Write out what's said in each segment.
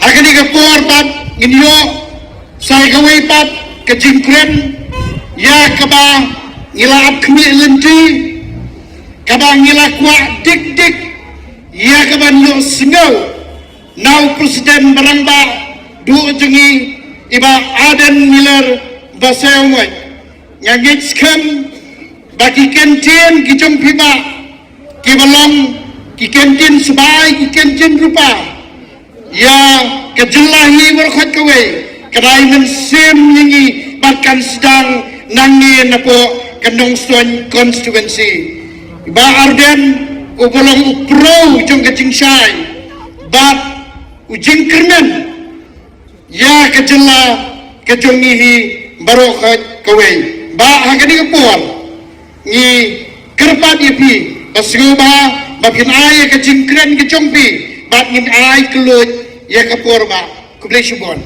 Agani ka por pat inyo sai kawai pat ka jingkren ya kaba ngila kmi lenti kaba ngila kwa dik dik ya kaba nyo snow now presiden barangba du jengi iba Aden Miller basewai nyagit skam bagi kentin ki jom piba ki balong ki kentin subai ki kentin rupa ya kejelahi berkhat kawe kedai mensim nyingi bahkan sedang nangi napo kendong suan konstituensi ba Arden ubolong upro jong kecing syai bat ujing kernen ya kejela kejongihi berkhat kawe ba hagani kapor ni kerpat ipi basgoba bakin ay kecing keren kejongpi bat ngin ay kelut ya kapor ba kublai syubon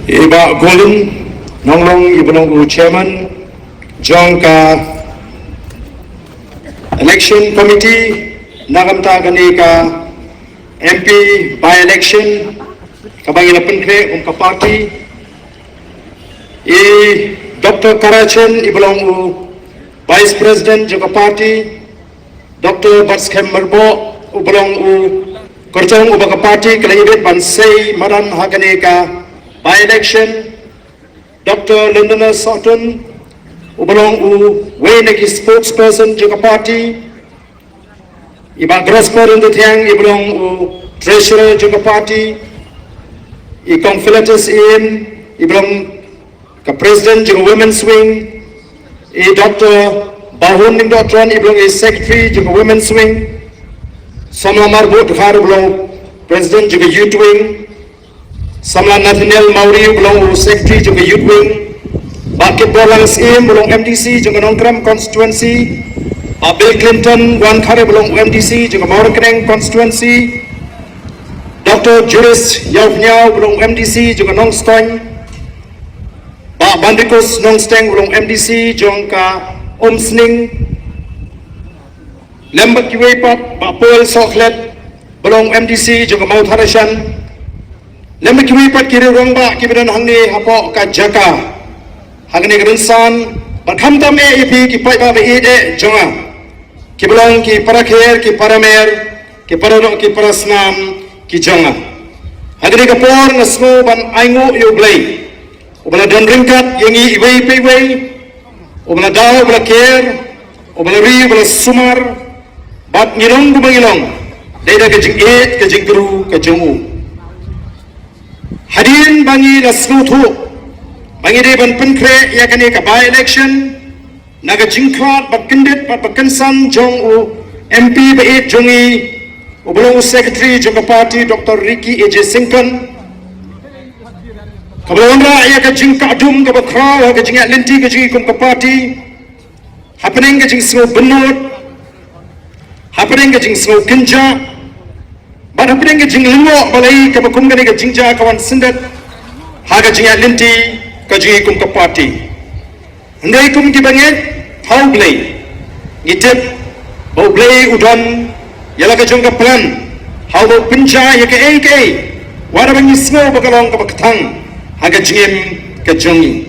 iba golden nonglong ibnong chairman jongka election committee nagamta gani ka MP by election kabangila penkre ka party Dr. Karachen ibulong Vice President juga party Dr. Batskem Merbo ubulong korjong ubaka party kalaibet bansay maran hagane ka by election Dr. Londona Sutton ubulong Wayneki spokesperson juga party iba Grosper untuk tiang ibulong treasurer juga party ikong Philetus in ibulong ke President juga Women's Wing, Dr. Bahun ning Dr. ibulong Secretary juga Women's Wing, Samla Marbut Khar ibulong President juga Youth Wing, Samla Nathaniel Mauri ibulong Secretary juga Youth Wing, Bakit Bolang Scheme ibulong MDC juga Nongkram Constituency, Bill Clinton Wan Khar ibulong MDC juga Maurkeneng Constituency, Dr. Juris Yaufnyau ibulong MDC juga Nongstoin, Pak Bandikus Nongsteng belum MDC jongka Omsning Lembak Kiwepat Pak Paul Soklet belum MDC jongka Maut Harashan Lembak Kiwepat kiri rongba kibiran hangni hapok ka jaka hangni gerensan berkhamtam ipi ki pai ba be jonga kiblong ki parakher ki paramer ki paranok ki parasnam ki jonga hangni kapor ngasmo ban aingu yublai ubala don ringkat yangi iway payway ubala daw ubala care ubala ri ubala sumar bat ngilong gumangilong dayda kajing et kajing guru kajungu hadirin bangi nasnutu bangi deban penkre yakani ka by election naga jingkhat bat kendit bat bakansan jong MP ba et jongi ubala secretary jong party Dr. Ricky AJ Singkan Kabalonda ia kajing kadum kabakra kajing lenti kajing kum kapati happening kajing snow benut happening kajing snow kinja but happening kajing lingo balai kabakum gani kajing ja kawan sendat ha kajing lenti kajing kum kapati ndai kum kibanget thau blai ngitep bau blai udon yala kajing kaplan hau bau pinja ya ke wara bangi snow bakalong kabakthang aga jingem ke jongi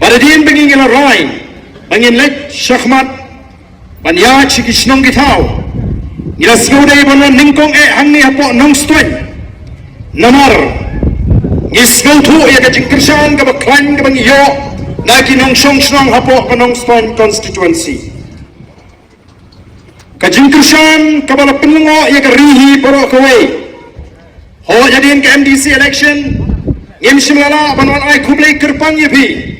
pada din bangin ngila rai bangin lek syahmat banya chiki snong gitau ngila sgode bono ningkong hangni hapo nong stoy namar ngisgo tu ya ka jingkersan ka baklan ka bangi yo naki nong snong hapo ka nong stoy constituency ka jingkersan ka bala penungo ya ka rihi poro kawe ho jadiin ka MDC election Ngem simlala banwan ay kublay kerpang yepi.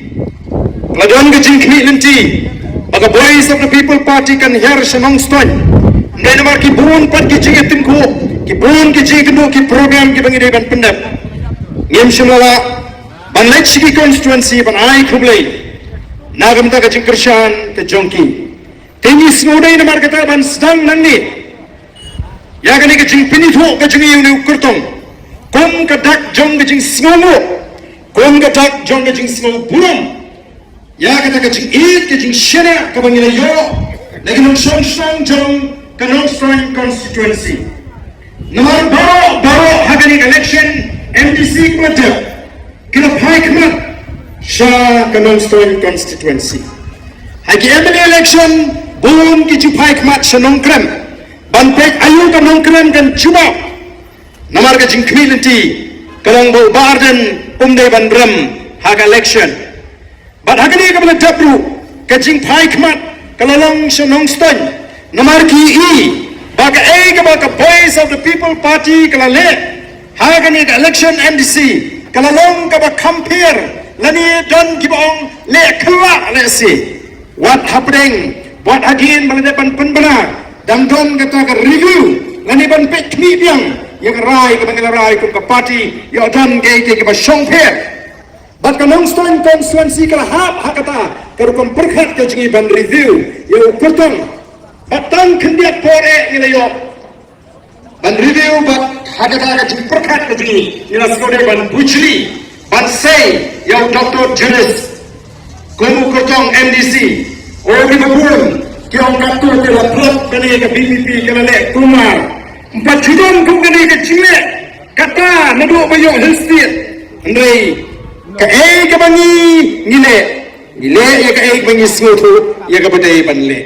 Ladon ke jingkmi lenti. Baga Voice of the People Party kan her senong stoy. Nenamar ki bun pat ki jingetin ko. Ki bun ki jingkendo ki program ki bangi deban pendap. Ngem simlala ban lechiki constituency ban ay kublay. Nagam ta ka jingkershan ke jongki. Tingi snodai namar kata ban sedang nanni. Ya kani ke jingpini tho ka jingi uni ukurtong. Kum kadak jong ke jing smomo Kung gatak jong ka jing snow buram. Ya kata ka jing eat ka jing shena ka bangila yo. Lagi nung song jong ka nung strong constituency. Namar baro hagani election MDC kwata. Kila paikmat siya ka nung strong constituency. Hagi MLA election buon ki ju paikmat siya nung krem. Banpek ayu ka nung krem kan cuba. Namar ka jing community kalang bo barden umday bandram haga election. But hagani ka bala dabru ka jing paikmat kalalong siya nung stone. Namar ki baga ka baga voice of the people party kalale hagani ka election MDC kalalong ka ba compare lani don kibong le kala le si what happening what again baladepan penbana dam don kata ka review lani ban pek mi biang yang rai ka bangila rai ka party yo don ke ba shong phe but ka nong stone constituency kala hakata ka rukom perkhat ka jingi ban review yo kurtong batang kendiat pore nila yo ban review bat hakata ka jingi perkhat ka jingi nila skode ban bujli ban say yo Dr. Julius kumu kurtong MDC o di babun kiong katur tila plot kani ka BBP kala le kumar empat judon kung kani ka jingi kata nadu bayo helstir andai ka ka bangi ngile ya ka bangi smutu ya ka badai banle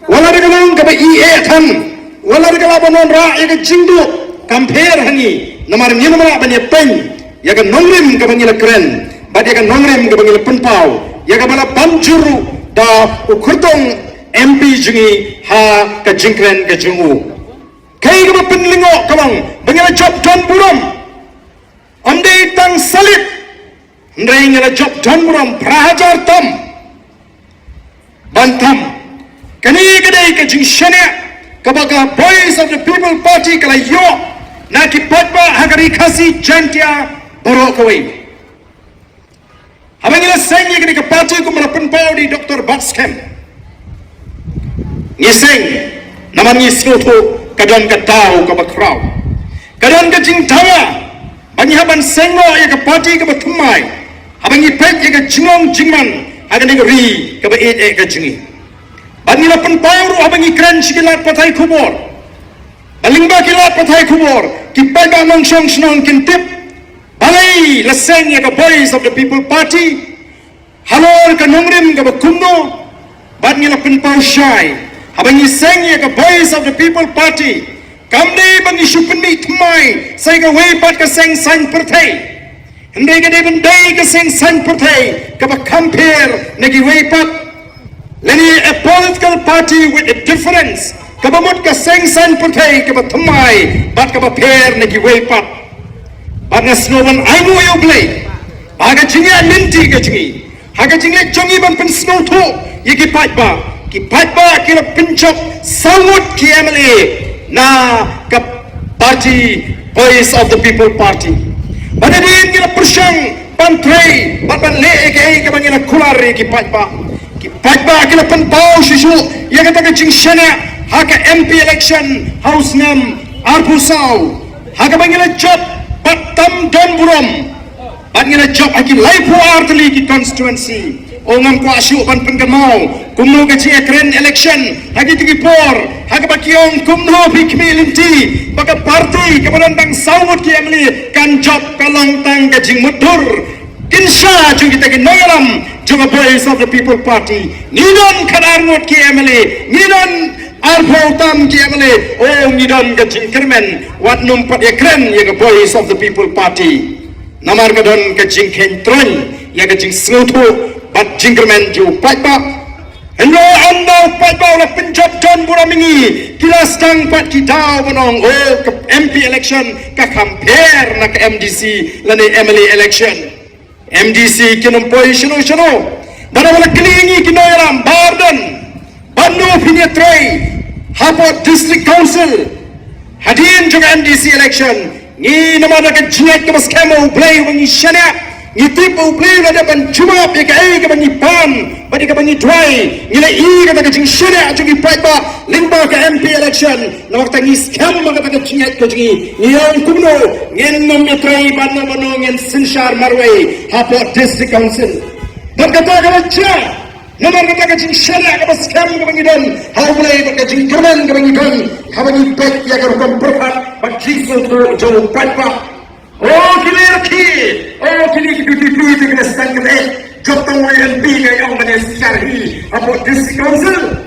wala de kalong ka ba tan wala de kala banon ra ya ka jingdu compare hani namar nyamara banye pen ya ka nongrim ka bangi la kren ba ya ka nongrim ka bangi la penpau ya ka bala banjuru da ukurtong MP jingi ha ka jingkren ka jingu kai ka ba penlingo kalong bangi la job don buram amde tang salit ndai ngala job don buram prahajar tam bantam kani kadai ka jingshana kabaga voice of the people party kala yo na ki patba hagari khasi jantia boro kawai habangila sengi kini ka party ko malapan pao di Dr. Batskem ngiseng naman ngisyoto kadon ka tao ka bakraw kadon ka jingtawa banyi haban sengo ya ka party ka batumay habangi pek ya ka jingong jingman hagani ri ka ba ka jingi banila penpauru abangi kren sikilat patai kubor balingba kilat patai kubor kipaga nong song snong kintip balai laseng ya ka voice of the people party halor ka nongrim ka bakundo banila penpau syai abangi seng ya ka voice of the people party kamde bangi shupni tmai sai ka wei pat ka seng san pertai hindi ka deben dai ka seng san pertai ka ba compare nagi wei pat leni a political party with a difference kabamut ka seng san pertai ka ba tmai bat ka ba pair nagi wei pat bana snowman aimu yo play baga jingi alinti ka jingi haga jingi jongi ban pen snow to yiki pat ba kila pinchok sawut ki MLA na ka party voice of the people party bana din kila persyang pantrei ban le ke ka bangina kulari ki pat ba kila penpau susu ya kata ka jingshana haka MP election house nam arpusau haka bangila job batam domburom bangila job haki laipu artli ki constituency ongam ko asu ban penggamau kumno ka chi kren election hagi tigi por haka bakiong kumno bi kmilinti baka party ka banang sawut ki amli kan job kalong tang ka jing mudur kinsha jung kita ki noyalam juga voice of the people party nidon kadarngot ki MLA nidon arpautam ki MLA oh nidon ka jingkermen wat numpat ekren ya ka voice of the people party namar ka don ka jingken tron ya ka jing snutu bat jingkermen ju patba endo anda patba la penjab don buramingi kilas tang pat kitau bonong oh ka MP election ka compare na ka MDC lani MLA election MDC kinumpoi shino bana wala kelingi kinoyaram bardan bandu pinyetroi hapot district council hadin juga MDC election ni namada ka jiat ka baskemo play wangi shana ngitip ublay na dapan cuma PKI ka bangi pan badi ka bangi dry ngila I kata ka jing syariah jing ipai ba lingba ka MP election na wakta ngi scam mga kata ka jingat ka jingi ngiyang kumno ngin memitrai banna bano ngin Sinshar Marway hapo district council berkata ka baca nomor kata ka jing syariah ka scam ka bangi don haulay ka jing kerman ka bangi don ka bangi baik ya ka rukam perpat bagi so jauh pai Oh kini itu kena setangkan jotong WNB yang mana sekali apa district council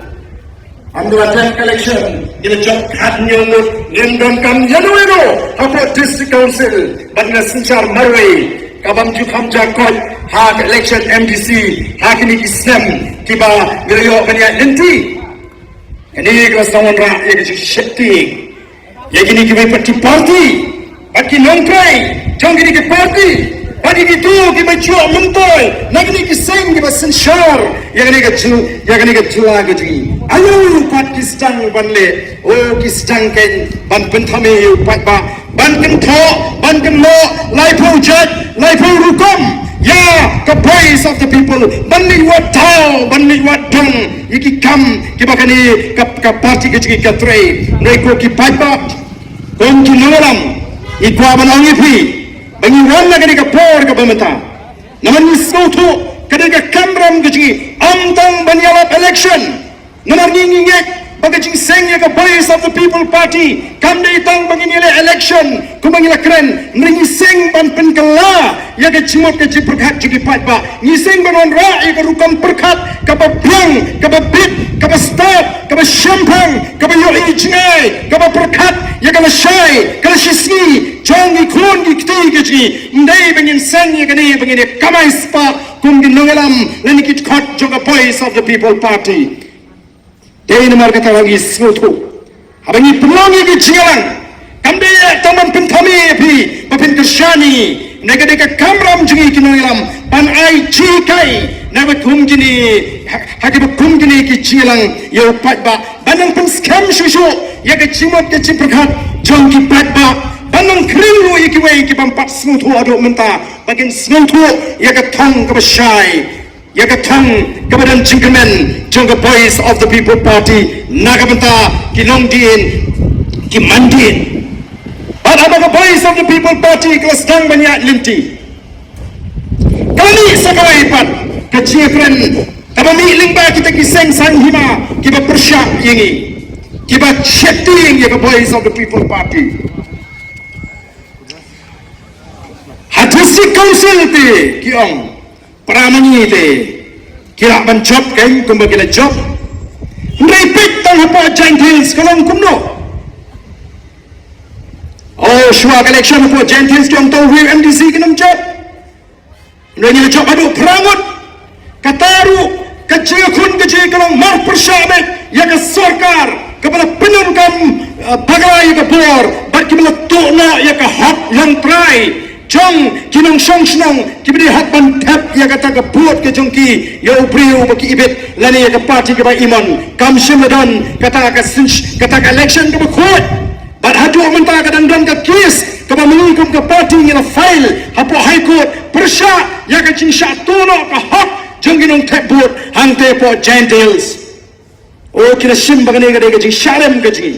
ambil election ini job katnya ngendon kam Januari apa district council bagi Sinshar Marway kabam jukam jakot hak election MDC hak ini Islam tiba ngeriok banyak nanti ini kelas tahun rakyat yang syekti yang ini kita parti Bagi nongkrai, jangan gini ke parti. Bagi gitu, kita jual mentoy. Nak gini kiseng, kita Sinshar. Yang gini ke jual gitu. Ayo Pakistan banle. Oh Pakistan kan ban pentame pat ba. Ban kento, ban keno, laipu jat, laipu hukum. Ya, ke voice of the people. Banli wat tau, banli wat dong. Iki kam, kita kani ke parti ke tray. Mereka kita ba. Kong kinolam. Ikwa banang ipi, bangi wana kani kapor ka bamata. Naman nisauto kani ka kamram kaji amtang banyalap election. Naman ngingek bagaji sengya ka voice of the people party. Kamde itang bangi nila election kumangila keren nringi seng ban penkala ya ka chimot ka jiperkat jigi patba. Ngiseng banon ra ya ka rukam perkat ka bablang ka babit ka stop ka shampang ka yo ijngai ka perkat ya ka syai ka shisni chongi khon gi kti gi ndai bangin sang ya kani bangin kamai spa kum gi nongalam leni kit khot joka voice of the people party dei nomor kata lagi smutu abangi pelongi gi jialang kamde taman pentami pi papin kershani negade ka kamram jingi kinongalam pan ai chikai nabe kum gini hagi kum gini ki jialang yo patba banang pen scam shushu ya ka chimot ke chiprkhat jongki patba banang kringu iki wei ki bampat smutu ado menta bagin smutu ya ka thong ka bashai ya ka thong ka badan chingmen jong voice of the people party nagamenta ki longdin ki mandin ada ka voice of the people party kelas tang banyak linti kali sakawai pat ka chifren tabami lingba kita ki seng sang hima ki ba persyak yengi ki ba chatting ya ka voice of the people party hadisi council te kiong pramani te kira ban job kan kumbagila job repeat tang apa gentils kalong kumno oh shua election apa gentils kiong tau wi MDC kinam job nanya job adu pramut kataru kecil kalong mar persyabat ya ka sarkar kepada penungkam bagai ya ka bor bat kibla tokna ya ka hak yang try Jong kinong song snong kibidi hak ban tap ya kata ke buat ke jongki ya ubriu baki ibit lani ya ke parti ke ba imon kam simedon kata ke election ke bakut bat hadu menta ke dan ke kes ke ba mengikum ke parti ngila file hapo high court persya ya ke cing syatono ke hak jong kinong tap buat hangte po gentils oh kina sim bagane ke cing syarem ke cing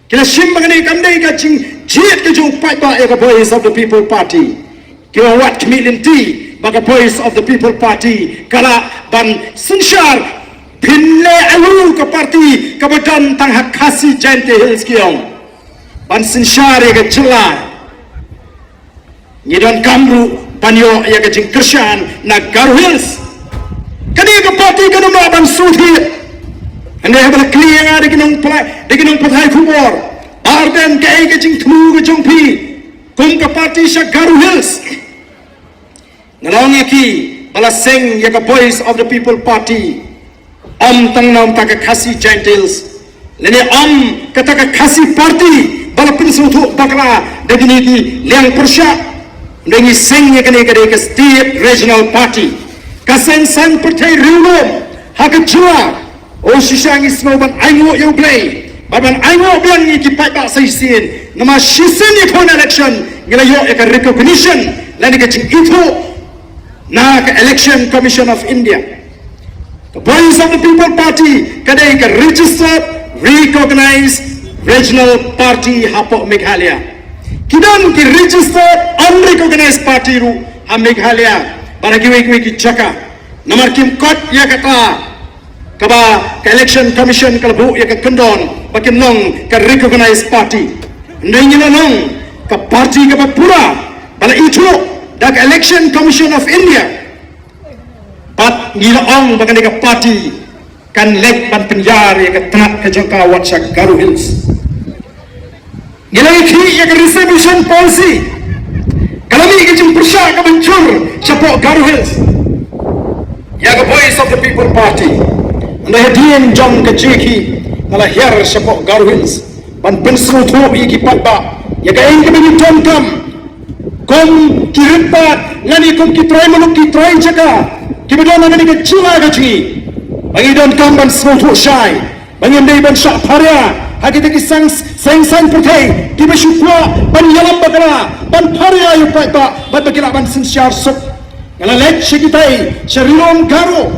kina sim bagane kamdai ke cing jiat ke jong pai ba ya voice of the people party kira wat kemilinti baka voice of the people party kala ban Sinshar pinle alu ke parti ke badan tang hak khasi jente hills kiong ban Sinshar ya ke jela ngidon kamru banyo ya ke jing kershan na Garu Hills kani ke parti ke nomor ban suthi ande habla clear de kinong pathai khubor Arden kaya kecing temu kecing pi, kum ke parti syak Garu Hills. Ngalong ki balaseng ya ke voice of the people party. Tang nam tak khasi gentils. Lene kata ke khasi party balapin sutu bakla degini ki liang persya dengi seng ya kene ke state regional party. Kaseng sang partai riulum hak jua. Oh sisang ismo ban aingo you play. Baban aingo biang ni kipai ba nama shisin ikon election ngila yo eka recognition lani kecing itu na ke Election Commission of India. The Voice of the People Party kadai ke registered, recognized regional party hapok Meghalaya. Kidan ki registered, unrecognized party ru ha Meghalaya. Baragi wei ki jaka. Namar kim kot ya kata kaba ke Election Commission kalbu ya ke kendon bakim long ke recognized party. Ndai ngina long ke party ke pura bala itu dak Election Commission of India pat ngila ong bagani ka party kan lek ban penjar ya ka tnak ka jangka watsa Garo Hills ngila iki ya ka reservation policy kalami ka jing persya ka bencur sapok Garo Hills ya ka Voice of the People Party anda hadian jong ka jiki ngala hiar sapok Garo Hills ban pensru thu iki patba ya ka ing ka bini tom kom kirimpat ngani kom kitrai manuk kitrai jaka kibadon ngani ke chula gaji bagi don kam ban smotho shai bagi ndai ban sha pharia hagi ki sang puthai kibashukwa ban yalam bakra ban pharia yu pa ban bakila ban sinsyar sup ngala lek shikitai sharirom Garo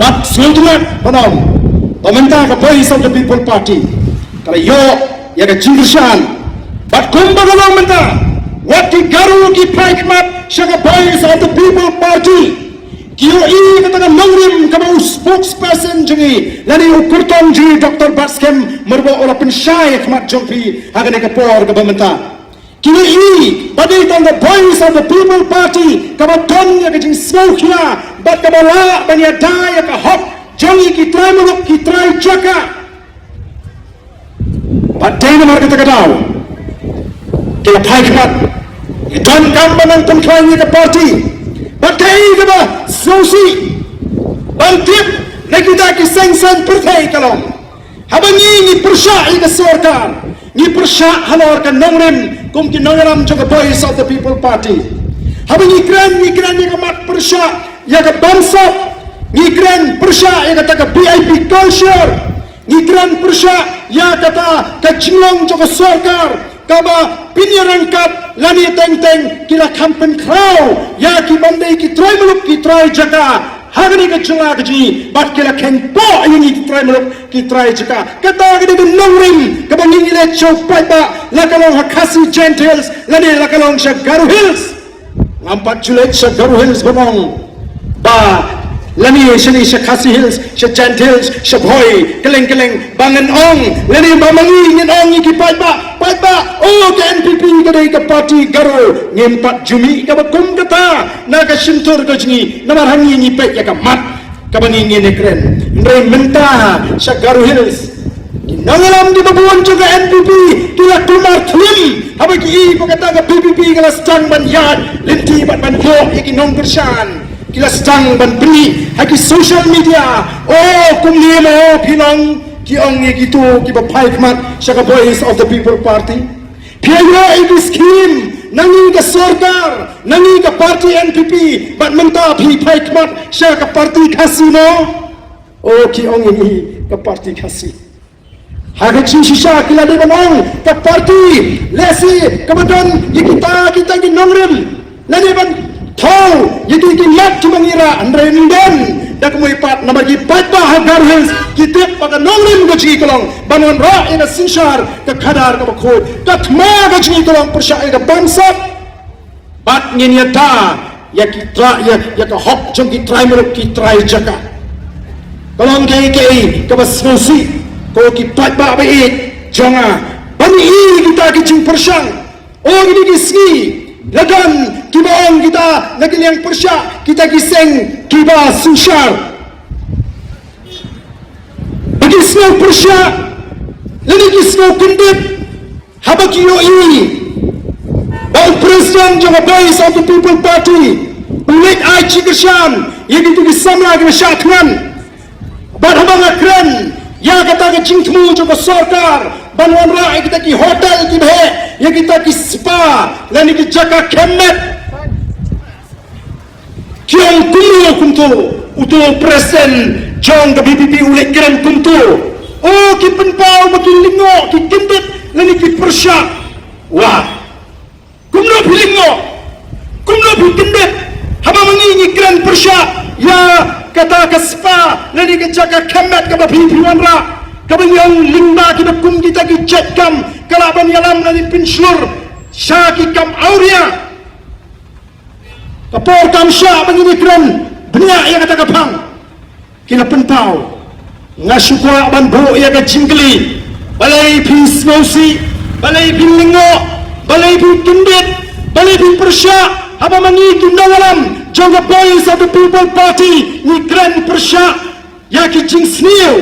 bat sultanat banom pementa ka Voice of the People Party kala yo ya ka jingrshan bat kum bagalong menta what the Garo ki paikmat shaka Voice of the People Party kiyo i kata nongrim kama spokesperson jengi lani ukurton jengi Dr. Barskem merbo ola pensyai khmat jongpi hagane kapor ke pementa kiyo i badai tang the Voice of the People Party kama ton ya kajing smokia bat kama la banya daya ka hop jengi ki trai muluk ki trai jaka badai namar kata kadau kaya paikmat don kambanang pemklai ke party Batai kaba sosi bantip nakita ki sengsan perthai kalong habangi ni persya ika sarkar ni persya halor kan nongren kum ki nongram jaga Voice of the People Party habangi kran ni kamat persya ya ka bangsa ni kran persya ya kata ka VIP culture ni kran persya ya kata ka jinglong jaga sarkar kaba pinyaran kap lani teng kila kampen kraw ya ki bandai ki try muluk ki try jaka hagani ka chunga gaji bat kila ken po ayuni ki try muluk ki try jaka kata gadi ka nongrim ka banging ile chow paipa lakalong hakasi gentiles lani lakalong sa Garo Hills ngampat chulet sa Garo Hills banong ba lani sini sa Khasi Hills sa gentiles sa boy keleng bangan ong lani bamangi ngin ong iki paipa oh ke NPP kadai ke party Garo ngimpat jumi ka bakum kata na ka sintur ka jingi namar hangi ni pek ya ka mat ka bangi ngene kren ndai menta sa Garo Hills nangalam di babuan juga NPP kila kumar thlim habaki i pakata ka PPP kala stang ban yad linti ban ko iki nong kershan kila stang ban beni haki social media oh kumlima pinong ki ong ye gitu ki bapai khmat shaka Voice of the People Party piayo iki scheme nangi ka sarkar nangi ka party NPP bat menta phi pai khmat shaka party khasi no oh ki ong ye ka party khasi haga shisha kila de banong ka party lesi kemudian kita ki nongrim lani ban thau yiki ki mat chumangira andre nden dak mo ipat na bagi patba Garo Hills kitip paga nongrim gaji kolong banon ra ina sinshar ka khadar ka bakho ka thma gaji kolong persya ina bansat bat nginyata ya kitra ya ka hop jong ki try muluk ki try jaka kolong kei ka basmosi ko ki patba ba it jonga bani kita ki jing persyang oh ini ki ski lagan kibaong kita lagi yang persya kita giseng kiba sinshar bagi semua persya lagi semua kendip habaki yo ini bang presiden juga Voice of the People Party ulit ai chikershan yang itu disamla ke syatman bad habang akran ya kata ke cingtmu juga sarkar banwan ra kita ki hotel ki bhe ya kita ki spa lani ki jaka kemet kiong kumu kumtu utu presiden jong ke BPP ulit keren kumtu oh ki penpau baki lingo ki kendit lani ki persya wah kumno bilingo kumno bikendit haba mengingi persya ya kata kespa lagi kejaga kemet ke babi piwan ra kabanyang lingba kita kum kita gicet kam kalaban yalam lagi pinslur syaki kam auria kapor kam sya bagi keren banyak yang kata kapang kina pentau ngasukwa ban bo ya ka jingli balai pin smosi balai pin lingo balai pin tundit balai pin persya apa mangi tundawalam jaga boys of the people party ni keren persya ya ki jing sniu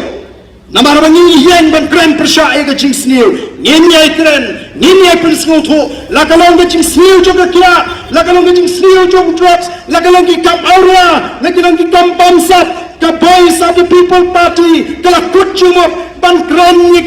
nama mangi yen ban keren persya ya ki jing sniu ninyai keren ninyai pin smoto lakalong ki jing sniu jaga kya lakalong ki jing sniu jaga drugs lakalong ki kam aura lakalong ki kam bamsat ka boys of the people party kala kutchumok ban keren ni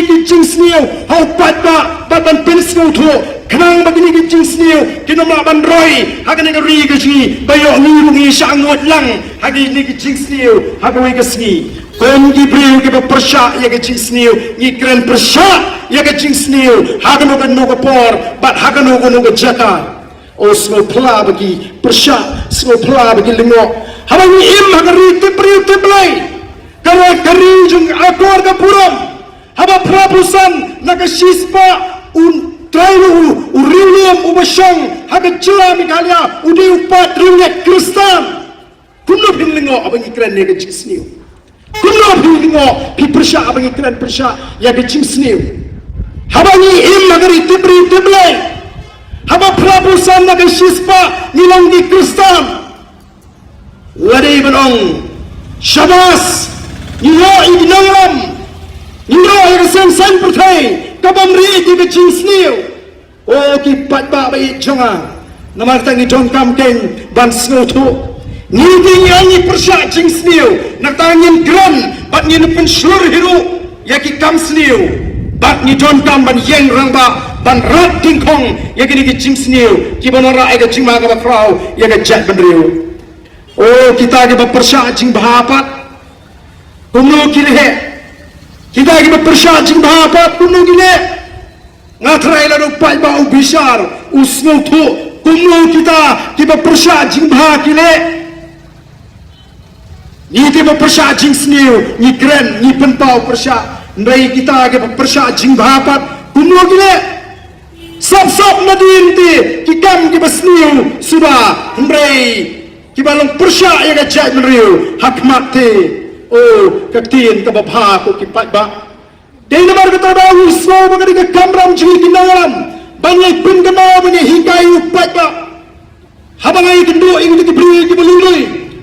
ki jing sniu hau patba ban pin smoto kenang begini ke jing sniu kena ban roy hagan ni ri ke ji bayo ni rungi sangot lang hagi ni ke jing sniu hagan ke sni kon gi bril ke persya ya ke jing sniu ni keren persya ya ke jing sniu hagan no ke por bat hagan no ke jaka o smo pla bagi persya smo pla bagi lingo haban ni im hagan ri te bril te blai karo kari jung akor ke puram haba prapusan na ke sispa Trailu urium ubasong haga cila mikalia udi upat riunya Kristan kuno pinlingo abang ikran ne ke sniu kuno pinlingo pi persya abang ikran persya ya ke sniu habangi im magari tibri tiblai haba prabusan na ke sispa nilang di Kristan lari benong syabas niyo ibnanglam niyo irasan san pertai kabamri di kecing sniu oh ki patba bai jonga namar tangi jongkam keng ban snotu ni ding yang persya jing sniu nak tangin gran bat ni pen seluruh hiru ya ki kam sniu bat ni jongkam ban yeng rangba ban rat tingkong ya ki kecing sniu ki bonora ai kecing ma ka frau ya ka jat ban riu oh kita ke persya jing bahapat kuno ki le kita lagi berpersya jing bahapat kuno gile ngatrai lalu pai bau bisar usnu tu kuno kita berpersya jing bahak gile ni kita berpersya jing sniu ni keren ni pentau persya ndai kita lagi berpersya jing bahapat kuno gile sop nadin ti kikam ki besniu sudah ndai kita long persya ya gajai menriu hakmat ti oh ketien ke bapa ko kipat ba dei namar kata dawu so bagari ke kamram jili kinalam banyak pin kena banyak hikai upat ba habangai kendo ingin diberi dibelului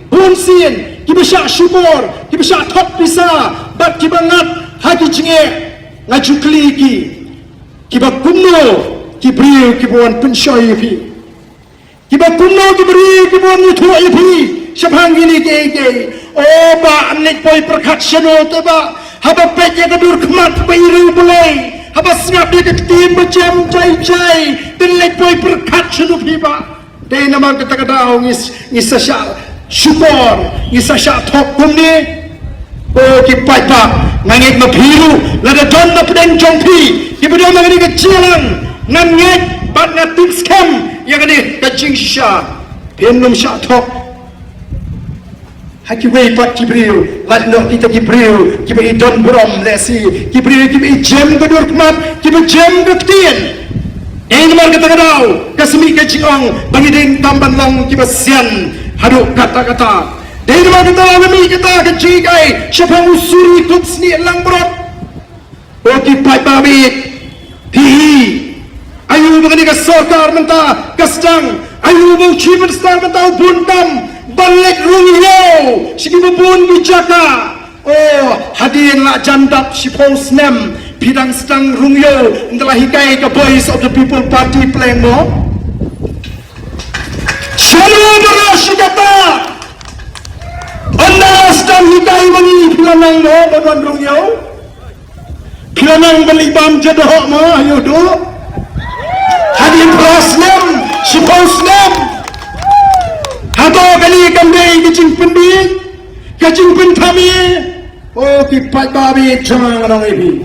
bunsien kibesya syukur kibesya top bisa bat kibangat haki jinge ngaju kliki kibakuno kibri kibuan pensoi pi kibakuno kibri kibuan nyutu pi syabang gini ke oh ba anik boy perkat seno teba haba peknya kedur kemat peiru belai haba snap dia ketim becem cai tenek boy perkat seno piba dei nama kita kadau ngis sasya syukur ngis sasya top kumni oh kipai ba ngangit mapiru lada don na pedeng jongpi kibado mangani kecilang ngangit bat ngatik scam yang ini kacing sya penum sya top haki wei pat kibriu ladno kita kibriu kibi don brom lesi kibriu kibi jem kedur kemat kibi jem ketien ini mar kata kadau kasmi ke ciong bagi ding tamban long kibi sian haduk kata-kata ini mar kata lami kita ke cikai siapa usuri kutsni lang brot oki pai babit tihi ayu begini ke sokar mentah kesdang ayu mau cimen star mentah buntam balik rungyo sigi bubun bijaka oh hadirin la jandap si posnem bidang sedang rungyo telah hikai ke voice of the people party playing mo selalu berasi kata anda sedang hikai mengi pilanang mo badan rungyo pilanang balibam jadoh mo ayo do hadirin posnem si posnem Hato kali kandai kecing pendi, kecing pentami, oh kipat babi cang orang ibi,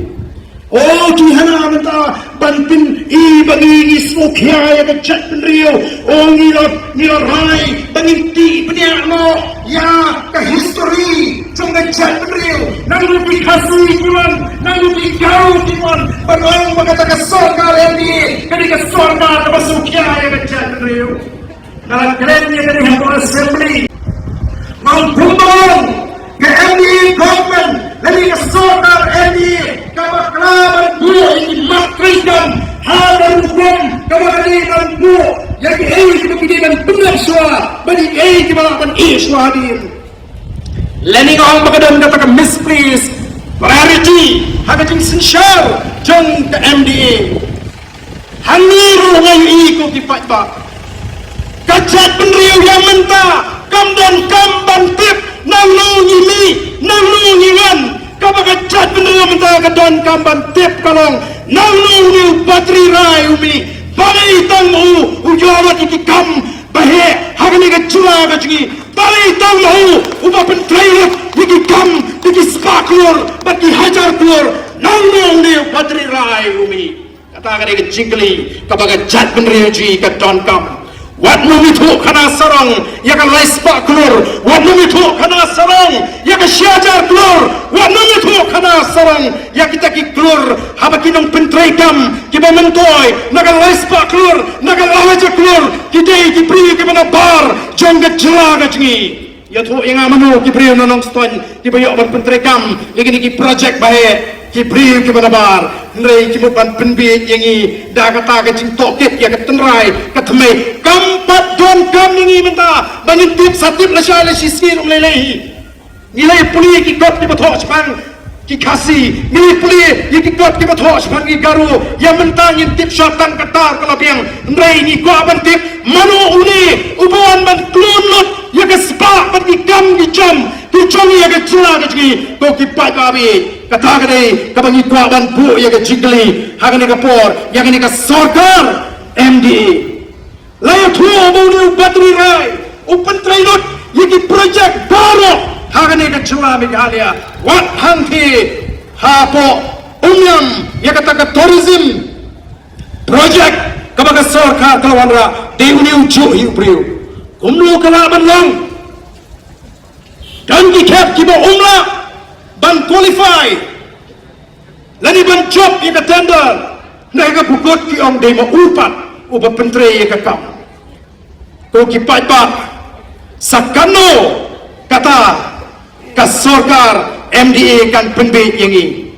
oh kihana menta bantin i bagi ismukhya ya kecak penrio, oh nilor rai bagi ti peniak mo ya ke history trong cái chat real nang lupi kasih kiman nang lupi kau kiman barang mengatakan sorkar ini ketika sorkar masuk ya ke chat real dalam kerennya dari Hampir Assembly mau bumbung ke MDA government dari ke sorkar MDA kabar kelaban gua ini makrikan hadar hukum kabar kelaban gua yang kemudian benar suara bagi kebalapan suadin lening orang bakadam katakan misplace priority hagating sincere jong ke MDA haniru ngayon iko kipat ba kajat penriu yang mentah kam dan kam bantip nang nungiwan kabagajat penriu mentah kadon kam bantip kalong nang nungiw batri rai umi balai tangmu ujawat iki kam bahe hagani ka chula ka chigi balai tangmu uba pentrayut iki kam iki spaklor bagi hajar klor nang ni patri rai umi kata ka ke jingli kabaga jat penriuji ka don kam wat numi thu kana sarang ya ka lai spaklor wat numi thu kana sarang ya ka syajar klor wat numi thu kana sarang ya kita ki klor habaki nang pentray kam kiba mentoy naga lai spaklor naga lawaja klor kidai ki pri ki mana bar jongga jela ga jingi ya thu inga manu ki pri nonong ston kiba yo bar pentray kam igini ki project bae ki pri ki mana bar nrei ki mupan penbi yangi da kata ka jing tokit ya ka tenrai ka thmei kampat don kam ningi menta bangin tip satip la shala sisir umlelehi nilai puli ki kot ki batho chpang ki khasi nilai puli ki kot ki batho chpang ki garu ya menta ngin tip shatan katar kala biang nrei ni ko ban tip manu uni ubuan ban klunut ya ka spa ban ki kam ki jam ki chong ya ka chula ka ji ko ki pai ka bi kata kene kabangi ko ban bu ya ka jigli hagani ka por ya ka sarkar MDA Laya tuwa mo ni battery rai open trainot yiki project baro hagani ka chula Meghalaya wat hangti hapo umyam yakata tourism project kabaga sarkar kalwanra deuni uchu hiupriu kumlo kalaban lang dan ki kep kibo umla ban qualify lani ban job yaka tender naga bukot ki ong demo upat uba pentre ka kam ko ki paipa sakano kata ka sarkar MDA kan penbe yangi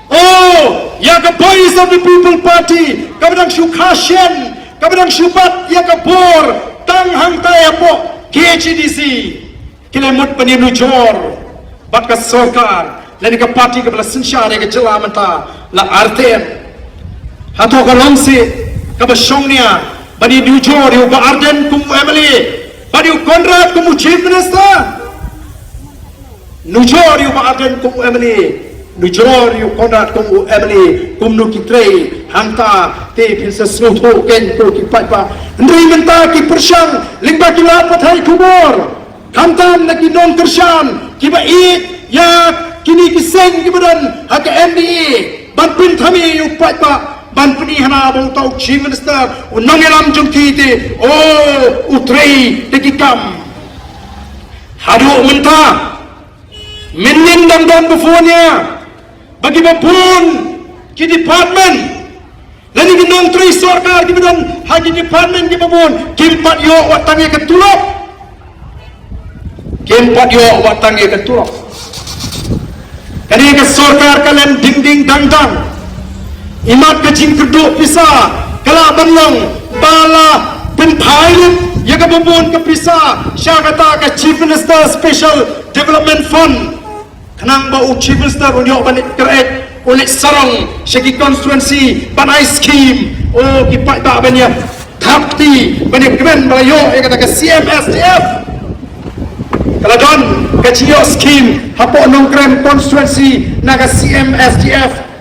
oh ya ka voice of the people party kabadang shukashen kabadang shupat ya ka bor tang hang taya po KHDC kilemut peninu jor bat ka sarkar lani ka party ka bala sinshare ka jela manta la arten hato ka longsi kabashongnya bani Nujor yu ba Arden kum Emily bani Konrad kum Chief Minister Nujor yu ba Arden kum Emily Nujor yu Konrad kum Emily kum nu kitrei hangta te pinsa snoto ken ko ki paipa ndri menta ki persyang lingba ki la pathai kubor kantan na ki non kersyan ki ba it ya kini ki seng ki badan hak MDA ban pin thami yu paipa ban peni hana bau tau Chief Minister unangelam jungki te oh utrei tekikam hadu menta menin dan bufunya bagi bapun ki department lani ki non trei sarkar ki badan haji department ki bapun kimpat yo watangi ketulok kimpat yo watangi ketulok kani ke sarkar kalian ding ding dang dang imat kecing keduk pisah kala banlang bala penthailit ya ka bubun ka pisah siya kata ka Chief Minister Special Development Fund kanang ba u Chief Minister unyo banit kreat ulit sarang siya ki constituency banay scheme o kipat ba banya thapti banya kren balayo ya kata ka CMSDF kala don ka chiyo scheme hapo nong kren constituency naga CMSDF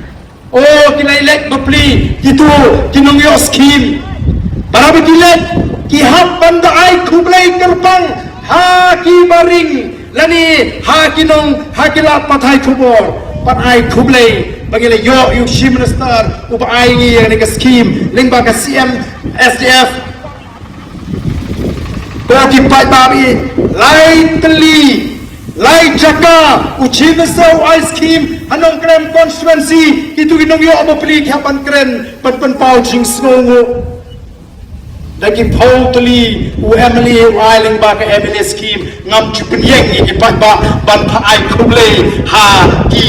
oh kilailet bapli gitu kinongyo scheme para bikilet kihap bandai kublai kerpang ha ki baring lani ha kinong ha kilat pathai kubor pathai kublai bagile yo yu Chief Minister upai ngi yang ni ka scheme lingba ka CM SDF Koki pai babi lai teli lai jaka uji besau ice cream hanong krem constituency itu ginong yo abo peli kiapan keren pen pau jing snongo lagi pau teli u Emily Wailing ba ka Emily scheme ngam chupen yeng ni pai ba ban pa ai kuble ha ki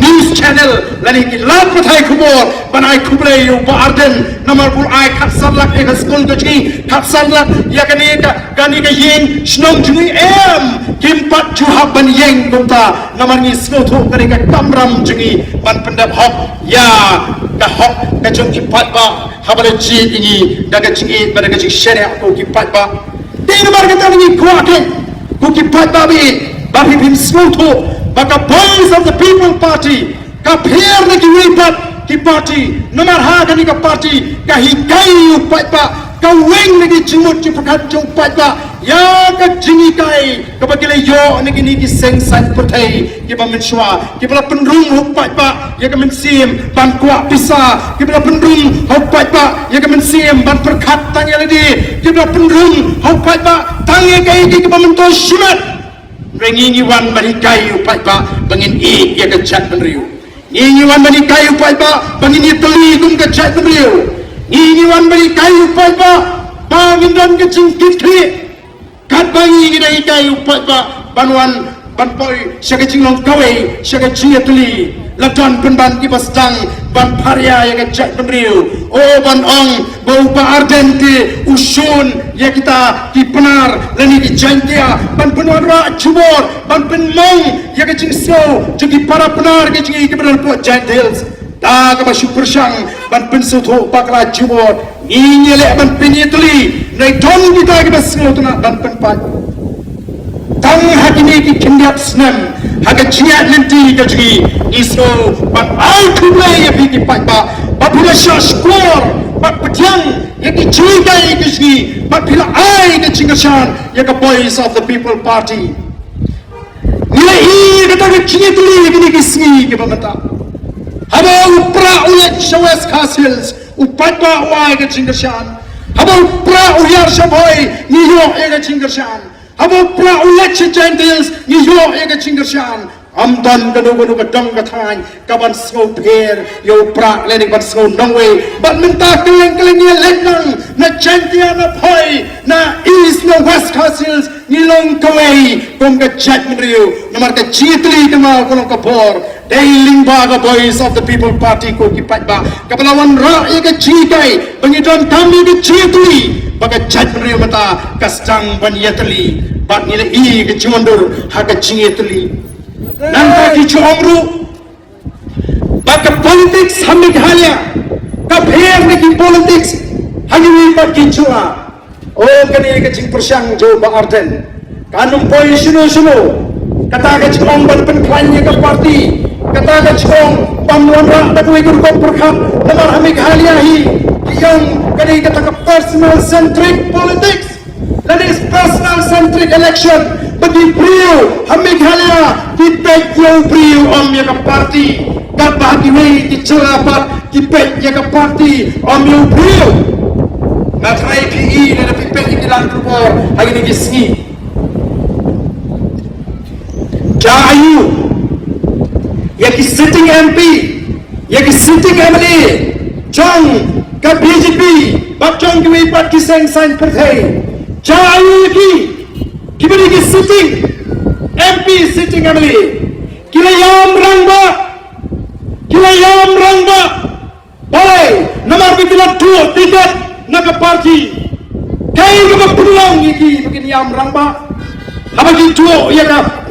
news channel lani ki lat pathai khubor banai khuble yu barden namar bul ai khat sarlak ek school to chi khat sarlak ya kani ka yeng shnong juni em kim pat chu hab ban yeng tumta namar ni school tho kani ka kamram jungi ban pendap hok ya ka hok ka chung ki pat ba habale chi ingi daga chingi daga chi shere ko ki pat ba de namar ka tani ko ake ko ki pat ba bi bim school tho baka voice of the people party ka pher na ki wipat ki party nomor ha kani ka party ka hikai upai pa ka weng lagi cimut ci pakat ci upai pa ya ka jingi kai ka bagile yo ni ki seng san pertai ki ba menshwa ki bala penrung upai pa ya ka mensim ban kwa pisa ki bala penrung upai pa ya ka mensim ban perkat tang ladi ki bala penrung upai pa tang kai ki ba mento shimat Rengi wan bani kayu pai pa bangin i ya ka chat benriu. Ngi wan bani kayu pai pa bangin i teli kum ka chat benriu. Ngi wan bani kayu pai pa bangin dan ka cingkit kri. Kat bangi ngi dai kayu pai pa banwan ban poi syaga cinglong kawe syaga cinga teli. Ladan penban ki bastang ban parya ya ka chat benriu. Oh ban ong bau pa ardente usun ya kita ki penar lani ki jantia ban penwara chubor ban penmong ya ka cingso jugi para penar ki cingi ki benar po jantils da ka ba super sang ban pensutho bakla chubor inyele ban penyetli nai don kita ki baslo tuna ban penpat tang hakini ki kindiap snam haga chiat lenti ka jugi iso ban au kuble ya bi ki pa babula shashkor bat petiang yang dicuikai ke sini bat bila ai ke cingasan yang ke voice of the people party nilai ini kata ke cingi tuli yang ke sini ke pemata haba upra uyak syawes khasils upat ba wai ke cingasan haba upra uyar shaboi niyo yang ke cingasan haba upra uyak chantils niyo yang ke cingasan amdan ganu kadang kathai kaban snow pair yo prak lening ban snow nongwe ban minta keleng ya lenang na chantia na phoi na east na west castles nilong kawai kom ka chat mriu namar ka chitli kama kono ka por dailing ba voice of the people party ko ki patba kapalawan ra ya ka chikai bangidon kami ka chitli baga chat mriu mata kastang ban yatli bat nile I ka chondur ha ka chitli Nanta ki chomru baka politics hami khalya ka pher ne ki politics hagi pat ki chua o kani ka ching persang jo ba arden kanum poi suno kata ka chong ban pen klanya ka party kata ka chong pamwan ra ta ko ikur ko perkhat namar hami khalya hi yang kani kata ka personal centric politics that is personal centric election bagi priu hami khalya kipet yang priu om ya ka party ka bagi we ki celapat kipet ya ka party om yang priu na try PE na pipet ki lang propor hari ni kisni jayu ya ki sitting MP ya ki sitting MLA chong ka BJP bak chong ki we pat ki seng sign perthai jayu ki kibali ki sitting MP sitting MLA kilayam rangba boleh nomor bitila dua tiket naga party kai ga pulang iki begini yam rangba habagi dua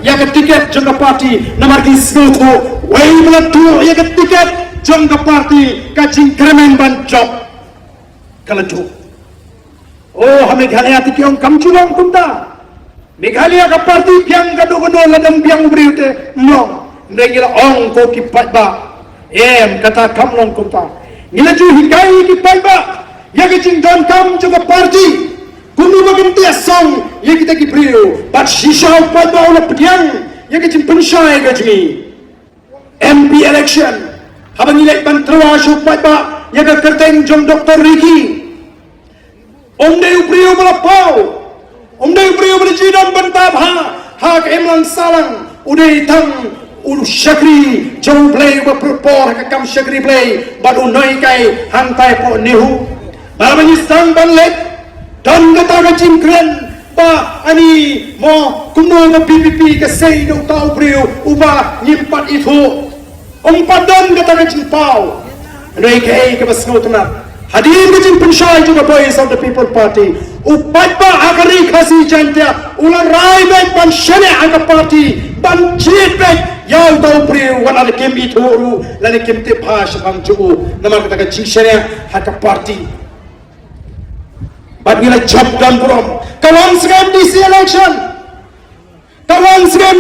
ya ka tiket jangka party nomor ki snoto wei bila dua ya ka tiket jangka party kacing kremen ban job kala dua oh hame ghalaya tikyong kamchulong kumta Meghalaya ka party biang gado-gado ladang biang beriute no ndengila ong ko kipat ba kata kamlong kumta ngila ju hikai kipat ba ya kicing don kam juga party kunu baginti asong ya kita kipriu but shisha upat ba ola pediang ya kicing pensyai gajmi MP election habang ngila iban trawas upat ba ya ka kerteng jong Dr. Ricky Om de upriu malapau Umday beriu berjidan bentab ha ke emlang salang uday tang ulu syakri jauh play berpor ke kam syakri play badu noi kai hantai po nehu balanya sang banlet dan kata ke cingkren ba ani mo kuno ke PPP ke sei do tau beriu uba nyimpat itu umpat dan kata ke cingpau noi kai ke basno tenang hadirin ke pensyai juga boys of the people party upat ba akari khasi jantia ulang rai baik ban syariah ke party ban jit baik yau tau priu wan ada kem itu ru lani kem te phas bang ju nama kata ke syariah hak party bat gila job dan prom kawan segam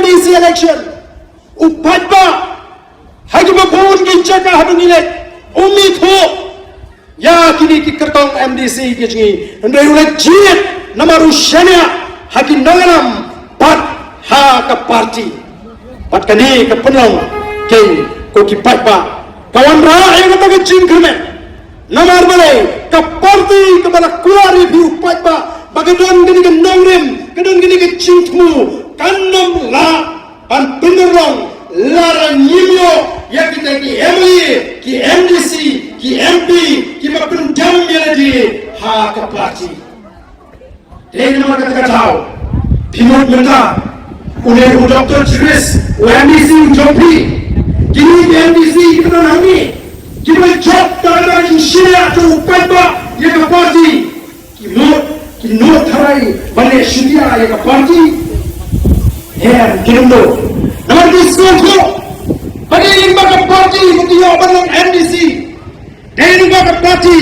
DC election upat ba hagi ba pun ki jaka hadu nilai umit ho ya kini ki kertong MDC ki jingi ndai ulah jit nama rusyania haki nanganam pat ha ka party pat kani ke penong ke ko ki pat ba kawan ra ai kata ke jingkrme namar balai ka party ke bala kuari bi pat ba bagadon gini ke nongrim kadon gini ke cingtmu kanom la pan penerong larang nyimyo ya kita ki MLA ki MDC ki MP ki mapendam ya di ha ka party dene nama kata tahu pinot menta udah Dr. Chris MDC Jopi kini MDC kita nami kita job tak di syariah tu upaya ya ka party ki no tharai bane syariah ya ka party kirimdo nama diskon bagi limba ka party mutiyo banang MDC dene limba ka party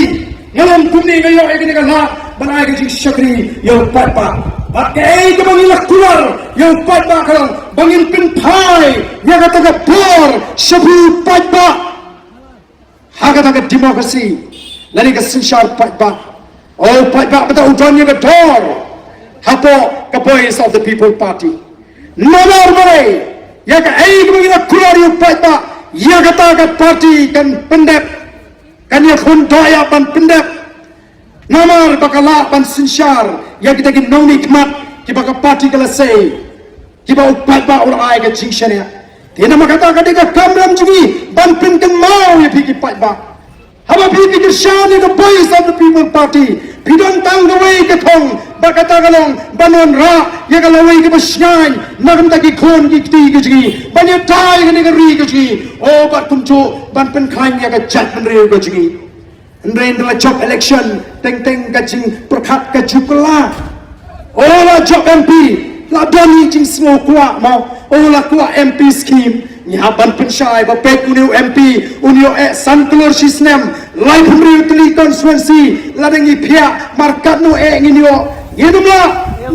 ngalam kumni ngayo egini ka la banai ke syakri yo papa pakai ke bangin keluar yo papa kalau bangin pintai ya kata ke por sebu papa ha kata ke demokrasi lari ke sinsyar papa oh papa betul udannya ke dor hapo ke boys of the people party nomor boleh ya ke ke bangin keluar yo papa ya kata ke party kan pendek kan ya fundaya pan pendek namar bakala ban sinsyar ya kita ki noni kmat ki baka party kala sei ki ba upat ba orang ai ka jingshania tena makata ka deka kamram jigi ban pin kan mau ya piki pat ba haba piki ki shani the boys of the people party pidon tang the way ka thong bakata galong banon ra ya ka lawai ki basyan magam ta ki khon ki ti ki jigi ban ya tai ni ka ri ki jigi o ba kumcho ban pin khain ya ka chat ban re ka jigi Andai dalam job election, teng-teng kacing perkat kacukla. Olah job MP, la doni jing semua kuat mau. Olah kuat MP scheme. Nyaban pensyai, bapek uniu MP, uniu santelur sistem, lai pemberi utili konstituensi, ladengi pihak markat nu nginio. Ngidumlah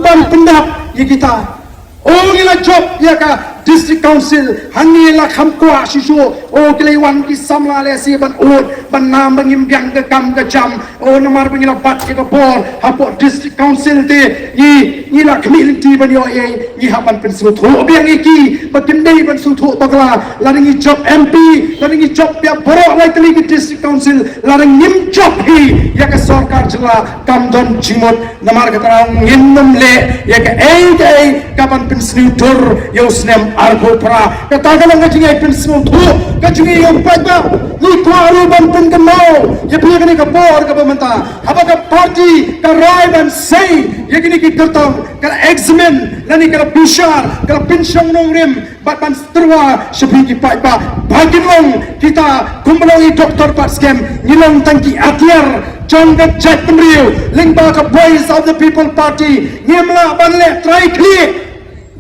ban pendap ya kita. Oh gila job ya ka district council hangi la kham kwa sisu oh kelewan ki samla le si ban ut ban nam bangim biang ke kam ke jam oh namar bangila bat ke por hapo district council te ni la community ban yo ni haban pensu tho biang iki batin dei ban su tho bagla la ni job MP la ni job ya boro lai teli ki district council la nim job hi ya ka sarkar jela kam don jimot namar kata nginnum le ya ka ai kapan pensnu tur yo snem argo pra katakan nga jingai pensnu tu ka jingai yo pagba ni kwaru ban pen kemau ya pia kini ka bor ka pementa haba ka party ka rai dan sei ya kini ki kertong ka examen lani ka bishar ka pension nongrim bat ban terwa sepi ki pagba bagin long kita kumbalongi doktor patskem ngilong tangki atiar jongga chat pemriu lingba ka boys of the people party ngimla ban le try clear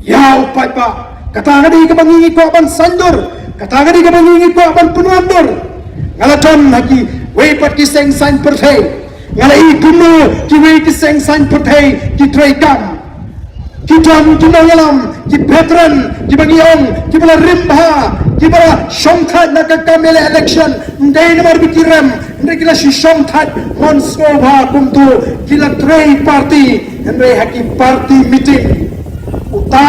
ya upai pa kata ngadi ke bangingi ko ban sandur kata ngadi ke bangingi ko ban penuandur ngalaton lagi we pat ki seng san perthai ngalai kuno ki we ki seng san perthai ki traikam ki tom ki ngalam ki veteran ki bangiong ki bala rimba ki bala shongkhat na ka kamele election ndai namar bikiram ndai kila si shongkhat monskova kumtu kila tray party ndai haki party meeting uta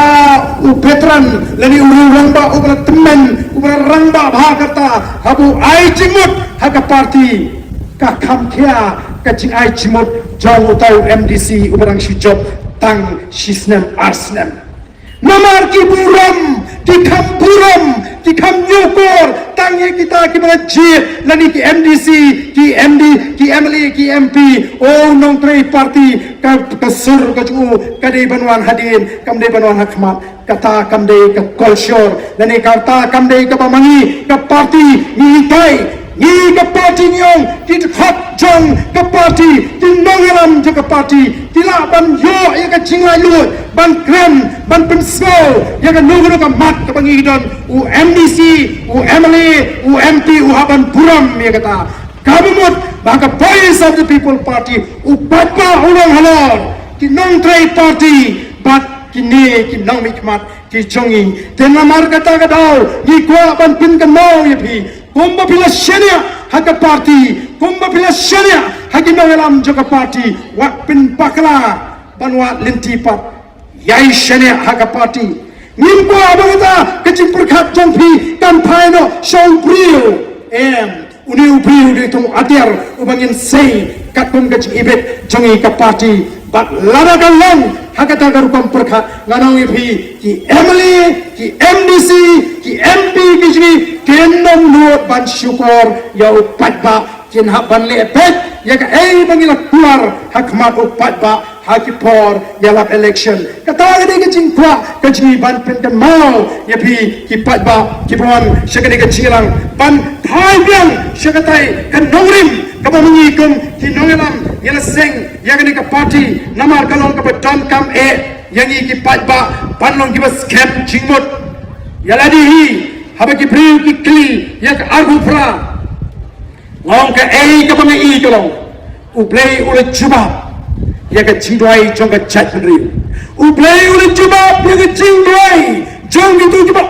veteran lani urangba ubra teman ubra rangba bhagata habu ai jimut haka party ka khamkhia ka jing ai jimut jong utau MDC ubrang si job tang shisnem arsnem. Namar ki buram, ki kham buram, ki kham nyokor, tangye kita ki mana jit, lani ki MDC, ki MD, ki MLA, ki MP, oh nong tray party, ka sur ka chu, ka de banwan hadin, kam de banwan hakmat, kata kam de ka culture, lani kata kam de ka pamangi, ka party, ni kai, ni ka party nyong, ki khot jong ka party, ki nongalam je ka party, tila ban yo ya ka chinglai lut, ban krem, ban pensol, ya ka nungro ka mat ka pangidon, u MDC, u MLA, u MP, u haban buram ya kata. Kabumut baka voice of the people party, u papa ulong halor, ki nong tray party, bat kini ki nong mikmat ki chongi, tenamar kata kadal, ki kwa ban pin ka mau ya pi. Kumba pila syania haka party, kumba pila syania haki nangalam joka party, wak pin pakla banwa lintipat, yai syania haka party. Ngimpo abangata kecing perkat jongpi kampai no show brio uni ubriu di tung atir ubangin say katung kecing ibet jongi ka party bat lada kalong haka tagar ukam perkat nganong ipi ki MLA ki MDC ki MP ki jini kenom nuot ban syukur ya upat ba kin hak ban lepet ya ka bangila keluar hakmat upat ba hakipor dalam election kata ada kecing kuat kecing ban pen mau ya pi kipat ba kipon syakade kecilang ban thaiang syakatai kan nongrim kapa mengikum ki nongelam yana seng ya kene ka party namar kalong ka don kam yang kipat ba ban long kibas scam jingmot ya ladi hi haba ki priu ki kli ya ka argu pra long ka ka pamei kalong uplay ule chuba ya ka jingdoi jong ka chat penriu uplay ule chuba ya ka jingdoi jong itu kiba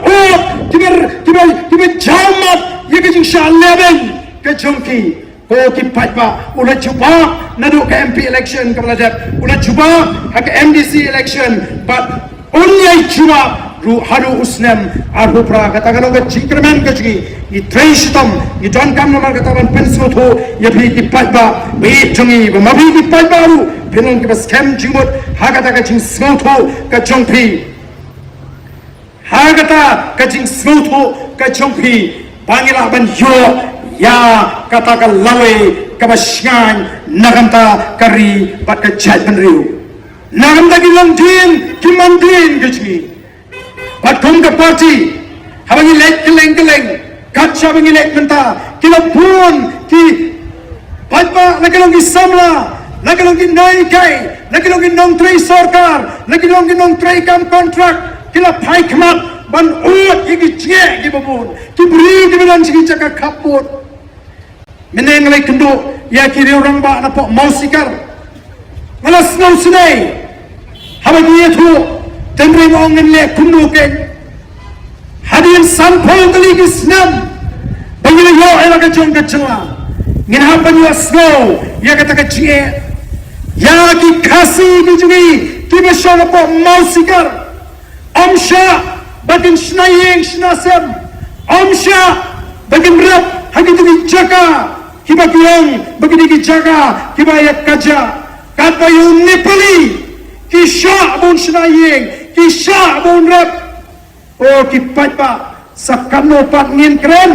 kiba jamat ya ka jing shaleben ka jongki ko ki patba ule chuba nadu ka MP election ka maladap ule chuba ha ka MDC election but only chuba ru haru usnem arhu pra kata kalau ka jingkremen ka jigi i train i don kam nomor kata ban pencil tho ya bhi ki patba be jongi ba mabi ki patba ru pinong ki scam jingmot hagata ka jing smotho ka jongpi hagata ka jing smotho ka jongpi bangila ban yo ya kata ka lawe ka basyan nagamta kari bat ka chat banriu nagamta ki langdin ki mandin ka jigi bat kom ka party habangi lek keleng kacha bangi lek menta kila pun ki patba nakalong ki samla nakalongin nai kai, nakalongin nong tray sarkar, nakalongin nong tray kam contract, kila pai kmat ban uat iki jeng ki babun, ki beri ki belan sigi cakap kaput, meneng lay kendo ya kiri orang ba na pok mau sikar, malas nau sunai, habis dia tu tembri mongin le kendo ken, hadirin sampol kali ki senam, bagi le yo elak jong kecewa, ngin hapan yo slow, ya kata kecil. Ya ki kasi ki jugi ki besyona po mausikar amsha bagin shnayeng shnasem amsha bagin rap hagi tugi jaga ki bagiyong bagin ki jaga ki bayak kaja kat bayu Nepali ki sha bon shnayeng ki sha bon rap o ki patpa sakano pat ngin kren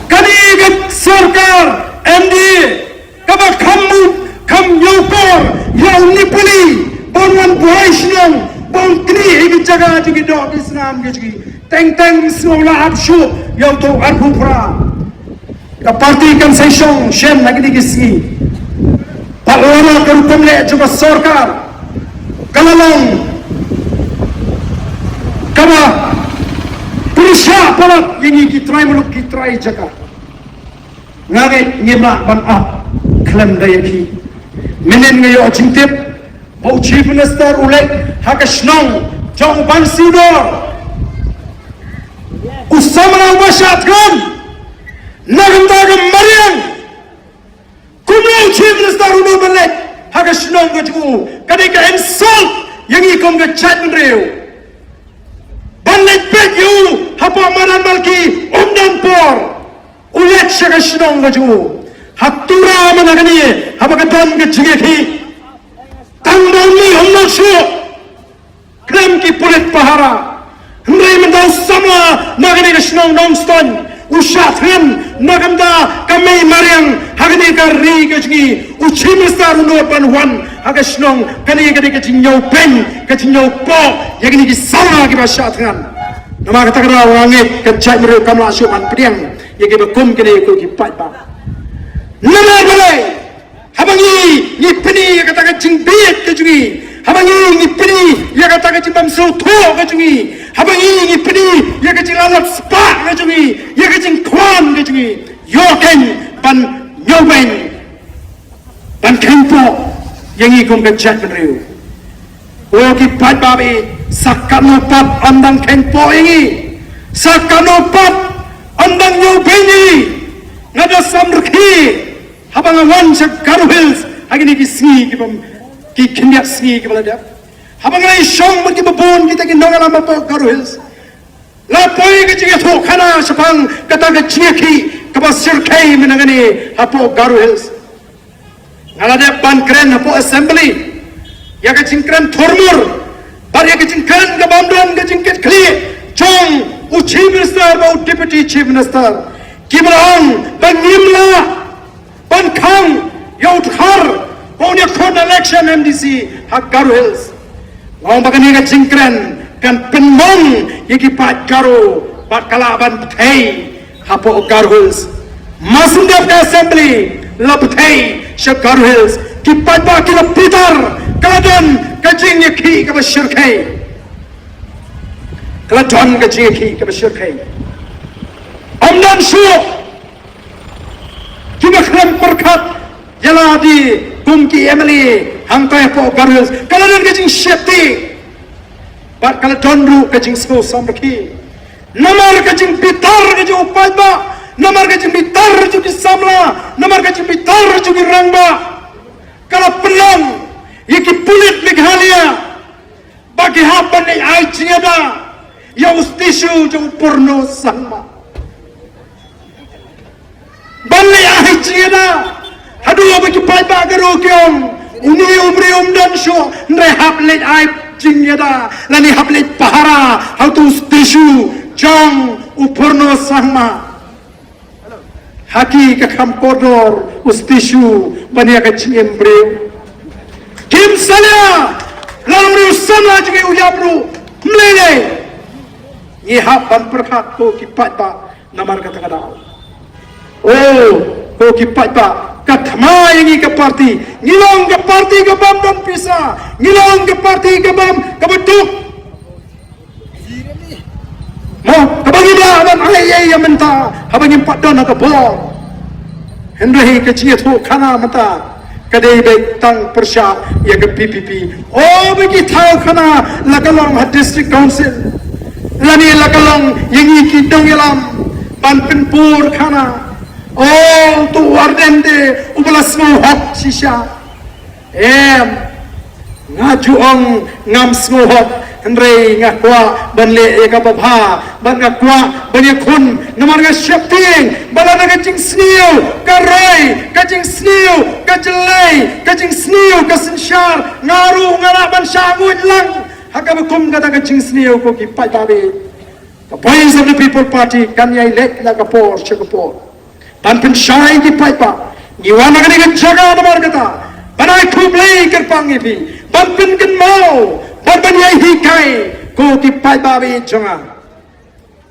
kanigat sarkar MD kaba kam yokor yaw Nepali bonwan buhaishnong bon kini igi jaga jigi dog Islam jigi teng bismillah abshu yaw to arhu pra ka party kan session shem lagi digisi palora karutam le juga sarkar kalalong kaba Prisha palat yang kitrai muluk kitrai jaga ngaget ngima ban up klaim daya ki menen ngayo jingtip bau chief minister ulek hakashnong jong ban sidor usamra washatkan nagam mariang kumyo chief minister ulo balek hakashnong gajgu kadika insult yang ikom ga chat menreu Banlek pek you hapa manan malki umdan por ulat siya sinong gajo hatura managani habagaton ke jingeki tangdoni humno syo krem ki pulit pahara hendai mendau sama nagani ke sinong nongston usathen nagamda kamei mariang hagani ka ri ke jingi uchimistar no panwan hagasnong kani ke jingyau pen ke jingyau po yagni ki sama ki basathan nama kata kata wangi kecai mereka kamla syuman pediang yagi bakum kini ko ki pat ba nama balai habangi ni peni kata ka jingbiet ke jungi habangi ni peni ya kata ka jimbam so tho ke jungi habangi ni peni ya ka jilalat spa ke jungi ya ka jing kwan ke jungi yo ken ban nyoben ban kempo yangi kum ke chat menriu o ki pat ba be sakano pat andang kempo yangi sakano pat andang nyoben ni ngada samrki habang awan sa Garo Hills agini ki singi ki bam ki kinyak singi ki balada habang ai shong mo ki babon kita ki nonga lama po Garo Hills la poi ki jinga tho khana sapang kata ka jingi ka ba sirkai menangani hapo Garo Hills ngalade ban kren hapo assembly ya ka jingkran thormur bar ya ka jingkran ka bamdon ka jingket khli chong u chief minister ba deputy chief minister ki barang bangimla ban khang yaut khar pone khon election MDC hak Garo Hills ngong bagani ka jingkran kan penmong yiki pat Garo bat kalaban thai hapo Garo Hills masundap ka assembly lab thai sha Garo Hills ki pat ba ki Peter kaladon ka jing yiki ka bashir khai kaladon ka jing yiki ka bashir khai amnan shu kita kram perkat jala di kumki emily hangkai po Garo Hills kalau dan kajing safety bat kalau donru kajing school samraki namar kajing bitar kajing upai ba namar kajing bitar juga samla namar kajing bitar juga rangba kalau pelang yaki pulit Meghalaya bagi hapan ni ai jingada ya ustisu jung porno sama Bali ahai cina, haduh bagi pada Garo kiong, uni umri dan show, rehab let ai cina, lani hab let pahara, how to tisu, jong uporno sama, haki kakam kodor, ustisu, banyak kecil embrio, kim salia, lalu usana juga uyabru, meleleh, ihap ban perkat ko kipat ba, namar kata kata. Oh, ko kipat ba kathma yangi ka party ngilong ka party ka bam dam pisa ngilong ka party ka bam ka betuk mo kabagi ba ban ai menta habang impat don ka bol hendai ka chia thu khana mata kadai be tang persya ya ka PPP oh bagi thau khana lakalong district council lani lakalong yangi ki dong yalam ban penpur khana oh tu wardende ubelas ngohok sisa ngajuong ngam ngohok Henry ngakwa banle eka babha ban ngakwa bani khun namar nga shapting bala nga jing sniu karai kajing sniu kajelai kajing sniu kasinshar ngaru ngara ban shangun lang hakabakum kata kajing sniu ko ki patabe the voice of the people party kanyai lek la kapor chakapor Tanpin syai di paipa, niwana kani kan jaga namar kata, banai kublai kerpang ipi, banpin kan mau, banpanyai hikai, ko ki paipa be jonga,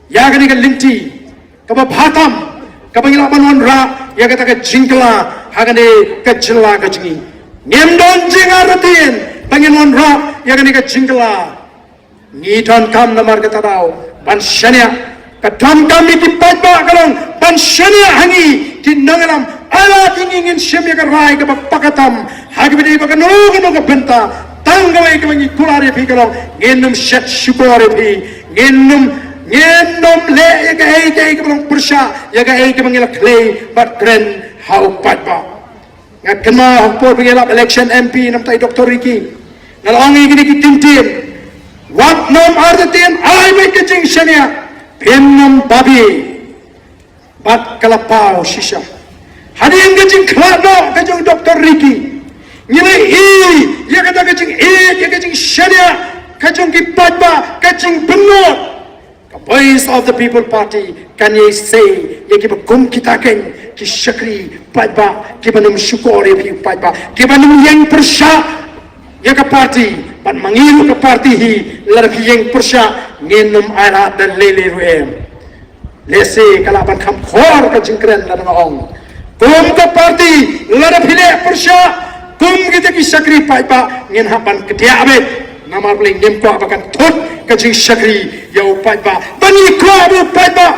ya kani kan linti, kaba bhatam, kaba ngila manuan ra, ya kata ka jingkla, hagane ka jilla ka jingi, ngemdon jinga ratin, panginuan ra, ya kani ka jingkla, ngiton kam namar kata tau, ban syania. Kadam kami di paipa kalong pansyania hangi tinangalam ala tingingin syamya karai ka pakatam hagi bidi bakano ka benta tanggawai ka mangi kulare pi kalong ngenum shat syukore pi ngenum le ka hei ka kalong persya ya ka hei ka mangila clay but grand how paipa ngakema por bingilap election MP nam tai Dr. Ricky nalongi gini ki tintin what nom are the tin ai make ka jing syamya Pennam babi pat kalapau shisha hari yang kecing kelado kecing Dr. Ricky nilai ya kata kecing ya kecing syariah kecing kipat ba kecing benut Voice of the People Party can ye say ye ki kum kita ken ki syakri patba ki banum syukur ye patba ki banum yang persya ya ka parti pan mangilu ka parti hi lar ki yang persya nginum ara dan lele ruem lese kala ban kham khor ka jingkren la ngong kum ka parti lar phile persya kum kita ki syakri patba ngin hapan kedia abe namar bling nim ko abakan thot kajing syakri ya upat ba bani ko abu upat ba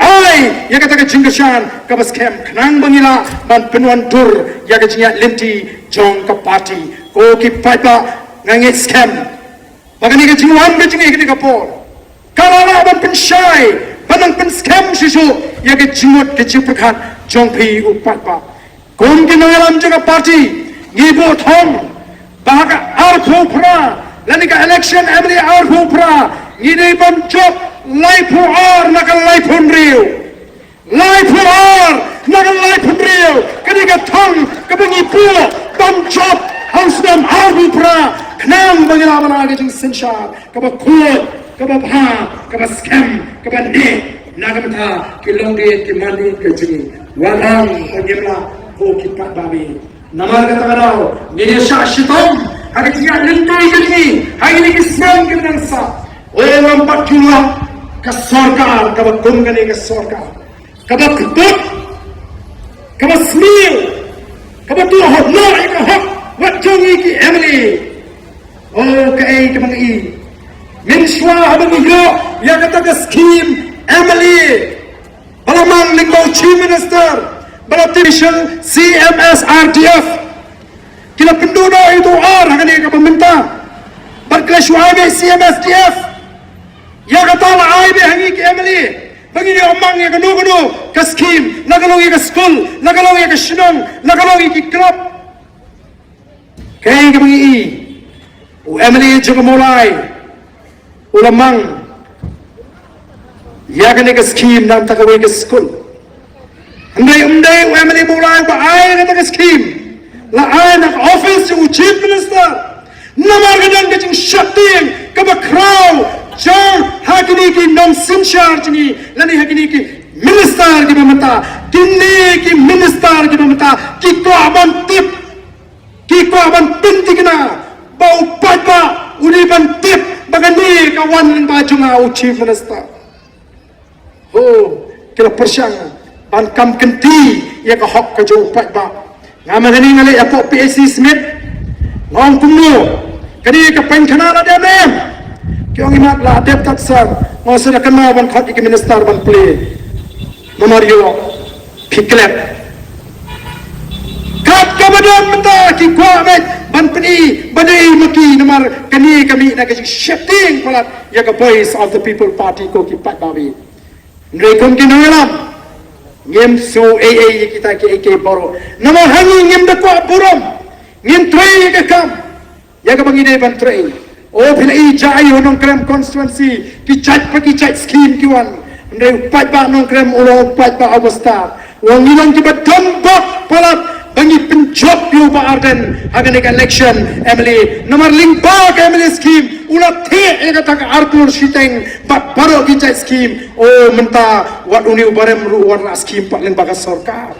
ai ya kata kajing kesyan kabas kem kenang bangila ban penuan dur ya kajing ya linti jong ka party ko ki pat ba ngangit scam bagani kajing wan kajing ikiti kapor kalala ban pensyai banang pen scam sisu ya kajing mot kajing perkat jong pi upat ba kom ki nangalam jaga party ngibo thong bahaga artho pra lani ka election emri ar phupra ngini bam chop lai phu ar nakal lai phun riu nakal lai phun riu kani ka thong ka bangi pu bam chop hausdam ar phupra knam bangila bana ge jing sinshar ka ba khut ka ba bha ka ba scam ka ba ne nagam tha ki longge ki mani ke jing walang panyemla ko ki pat babi namar ka tagaraw ngini sha shitom hari dia lentai gini hari ini Islam ke bangsa oleh lompat jumlah ke sorga ke bagong ke sorga ke bagdut ke basmil ke betul hak nak ke hak wajong iki Emily oh ke mangi minshwa abang iyo yang kata ke scheme Emily balamang lingkau chief minister balatishan CMS RDF kila penduduk itu orang yang pemerintah berkelas UIB CMSDF ya kata lah UIB hangi ke Emily bagi dia omang yang kenu ke skim nakalongi ke school nakalongi ke sinong nakalongi ke club kaya ke bagi Emily juga mulai ulamang ya kena ke skim dan takawai ke school andai Emily mulai ba ay kata ke skim la anak office yung chief minister namar kadang kajing syakting kaba kraw jang hakini ki nom sinshar jingi lani hakini ki minister ki mamata kinni ki minister ki mamata ki ko aban tintikna bau patba uni ban tip bagani kawan bajunga u chief minister ho kila persyang ban kam kenti ya ka hok ka jo patba ngama gani ngali apo PAC Smith ngong kumno kani ka penkhana la dem kyong imat la dep tak sar ngo sira kana ban khot ki minister ban play nomario piklet kat kabadam mata ki kwamet ban pni badai maki nomar kani kami na ka shifting palat ya ka voice of the people party ko ki pat babi ngai kom ki nangalam ngem so kita ke boro nama hangi ngem da ko borom ngem trei ke kam ya ka bangi de ban trei o phila I jai honong krem constituency ki chat scheme ki wan ndai pat ba nong krem ulo pat ba avasta wong ilang ki badam bak palat bangi penjob yu ba arden hagan election Emily nomor link ba Emily scheme ulat the ega tak artur shiteng bat baro ki chat scheme oh menta wat uni barem ru warna scheme pak len bagas sarkar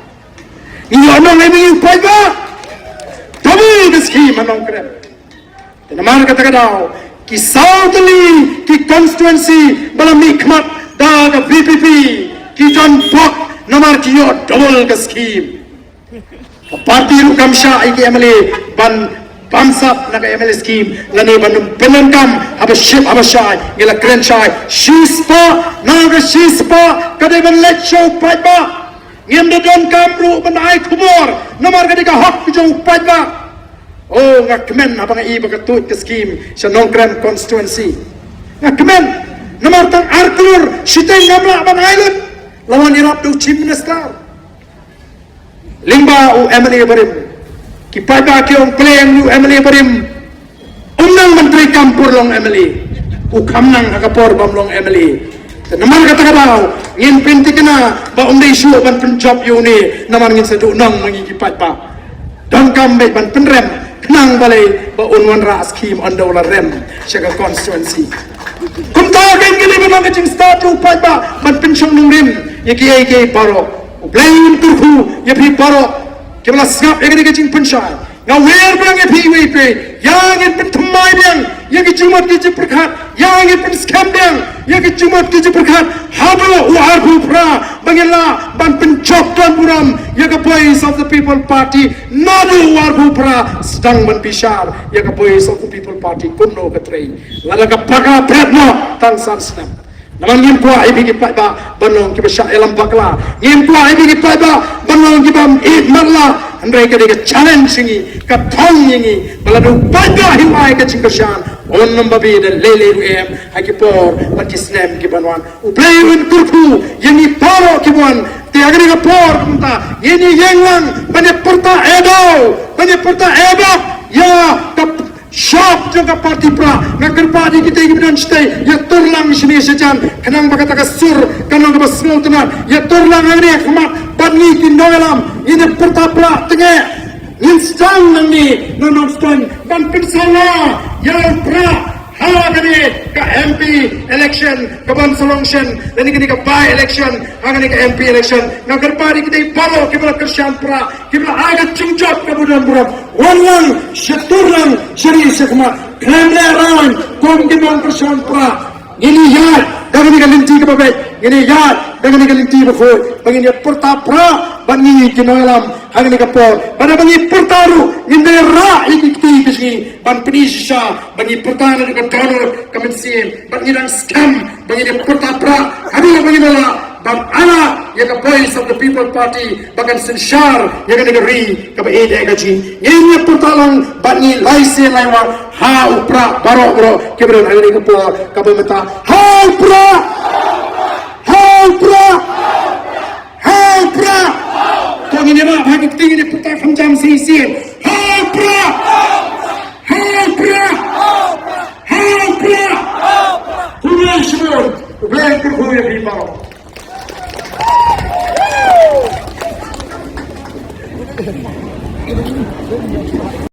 ini anong Emily pai ba tabu the scheme anong krem namar kata kadao ki southly ki constituency balam nikmat da ka VPP ki jon bok nomor ki yo double ka scheme parti rukamsha iki Emily ban bamsap na ka Emily scheme lani banum penangkam abaship abashai ngila krenchai shispa naga shispa kadai ban lecho patba ngem de don kamru ban ai khumor nomor kadai ka hak jo patba oh ngakmen abang I bakatut ke scheme sa nongkram constituency ngakmen nomor tang arklur shiteng ngamla ban island lawan irap do chief minister Limba u Emily Barim kipada ki ong plan u Emily Barim undang menteri kampur long Emily u kamnang akapor bam long Emily naman katabaw ngin pinti kana ba umday syu ban penjob yu ni naman ngin sadu nang mangigipat pa dang kambe ban penrem kenang balai ba unwan ra scheme andaula rem syaga constituency kum ta gen gili ba mang jing start lu pa ba ban pensyong nung rim yaki ay paro ublayin turku yapi paro kibla snap egani gajing pensyai ngawer bang yapi wipe yang in pentamai bang yang jumat ki perkat yang in penskam bang yang jumat ki perkat habo uar pra bangila ban pencop dan buram yang voice of the people party nadu uar pra sedang menbishar yang voice of the people party kuno ketrei lala kapaka pretno tang sarsnam naman ngim kwa ibi ki ba banong ki basha elam bakla ngim kwa ibi ki ba banong ki bam id marla andai ka de challenge ngi ka thong ngi baladu banga himai ka chingkashan on number be the lele em hakipor patisnem ki banwan uplayin kurku yengi paro ki wan te agri ka por kunta yeni yenglang bane porta edo ya ka shop juga parti pra nakar parti kita ingin stay ya turlang sini sejan kenang bakata ka sur kanang ba smutna ya turlang ngani khmat bani ki noelam ini porta pra tenge instan nangi non stand ban pirsala ya pra hala gani ka MP election ka ban selection dan ini ka by election agani ka MP election nakar parti kita paro kibla kersian pra kibla aga cungcap kemudian buram walang syaturlang syari sekma klamle ran kom kibang kersian pra ini yad dagani ka linti ka babay ini yad dagani ka linti before bangini porta pra bangi kinolam agani ka por pada bangi portaru inde ra ikiti kisi ban penisha bangi porta na ka donor kamensim bangi dang scam bangi porta pra abi bangi la bang ana yang voice of the people party bagan sensyar yang negeri ka ide gaji ini portalang bangi laisi laiwa ha upra baro kibran agani ka por ka bemeta ha upra kong ini mah bagi tinggi di putar jam sisi ha upra hujan semua belajar berhuya di bawah